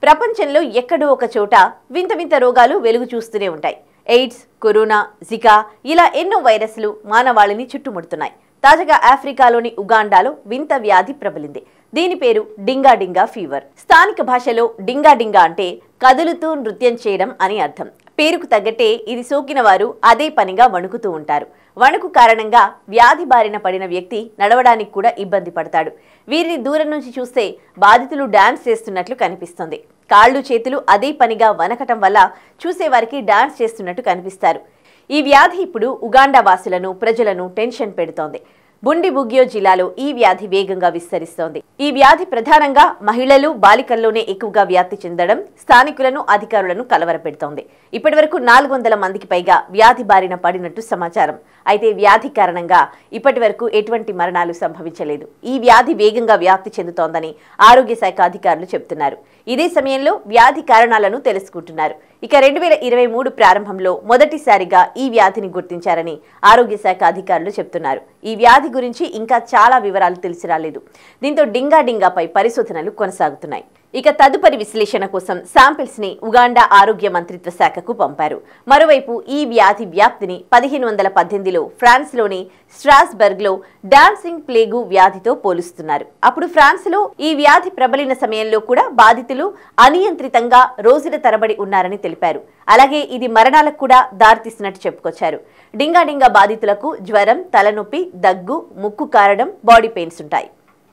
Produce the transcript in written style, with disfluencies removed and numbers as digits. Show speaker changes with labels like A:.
A: ప్రపంచంలో ఎక్కడో ఒక చోట వింత వింత రోగాలు వెలుగు చూస్తూనే ఉంటాయి. ఎయిడ్స్, కరోనా, జికా ఇలా ఎన్నో వైరస్లు మానవాళిని చుట్టుముడుతున్నాయి. తాజాగా ఆఫ్రికాలోని ఉగాండాలో వింత వ్యాధి ప్రబలింది. దీని పేరు డింగా డింగా ఫీవర్. స్థానిక భాషలో డింగా డింగా అంటే కదులుతూ నృత్యం చేయడం అని అర్థం. పేరుకు తగ్గట్టే ఇది సోకిన వారు అదే పనిగా వణుకుతూ ఉంటారు. వణుకు కారణంగా వ్యాధి బారిన పడిన వ్యక్తి నడవడానికి కూడా ఇబ్బంది పడతాడు. వీరిని దూరం నుంచి చూస్తే బాధితులు డాన్స్ చేస్తున్నట్లు కనిపిస్తుంది. కాళ్ళు చేతులు అదే పనిగా వణకటం వల్ల చూసేవారికి డాన్స్ చేస్తున్నట్టు కనిపిస్తారు. ఈ వ్యాధి ఇప్పుడు ఉగాండా వాసులను, ప్రజలను టెన్షన్ పెడుతోంది. బుండిబుగ్యో జిల్లాలో ఈ వ్యాధి వేగంగా విస్తరిస్తోంది. ఈ వ్యాధి ప్రధానంగా మహిళలు, బాలికల్లోనే ఎక్కువగా వ్యాప్తి చెందడం స్థానికులను, అధికారులను కలవరపెడుతోంది. ఇప్పటివరకు 400 మందికి పైగా వ్యాధి బారిన పడినట్టు సమాచారం. అయితే వ్యాధి కారణంగా ఇప్పటివరకు ఎటువంటి మరణాలు సంభవించలేదు. ఈ వ్యాధి వేగంగా వ్యాప్తి చెందుతోందని ఆరోగ్య శాఖ అధికారులు చెబుతున్నారు. ఇదే సమయంలో వ్యాధి కారణాలను తెలుసుకుంటున్నారు. ఇక 2023 ప్రారంభంలో మొదటిసారిగా ఈ వ్యాధిని గుర్తించారని ఆరోగ్య శాఖ అధికారులు చెబుతున్నారు. ఈ వ్యాధి గురించి ఇంకా చాలా వివరాలు తెలిసి రాలేదు. దీంతో డింగా డింగాపై పరిశోధనలు కొనసాగుతున్నాయి. ఇక తదుపరి విశ్లేషణ కోసం శాంపిల్స్ ని ఉగాండా ఆరోగ్య మంత్రిత్వ శాఖకు పంపారు. మరోవైపు ఈ వ్యాధి వ్యాప్తిని 1518లో ఫ్రాన్స్ లోని స్ట్రాస్బర్గ్ లో డాన్సింగ్ ప్లేగు వ్యాధితో పోలుస్తున్నారు. అప్పుడు ఫ్రాన్స్ లో ఈ వ్యాధి ప్రబలిన సమయంలో కూడా బాధితులు అనియంత్రితంగా రోజుల తరబడి ఉన్నారని తెలిపారు. అలాగే ఇది మరణాలకు కూడా దారితీసినట్టు చెప్పుకొచ్చారు. డింగా డింగా బాధితులకు జ్వరం, తలనొప్పి, దగ్గు, ముక్కు కారడం, బాడీ పెయిన్స్ ఉంటాయి.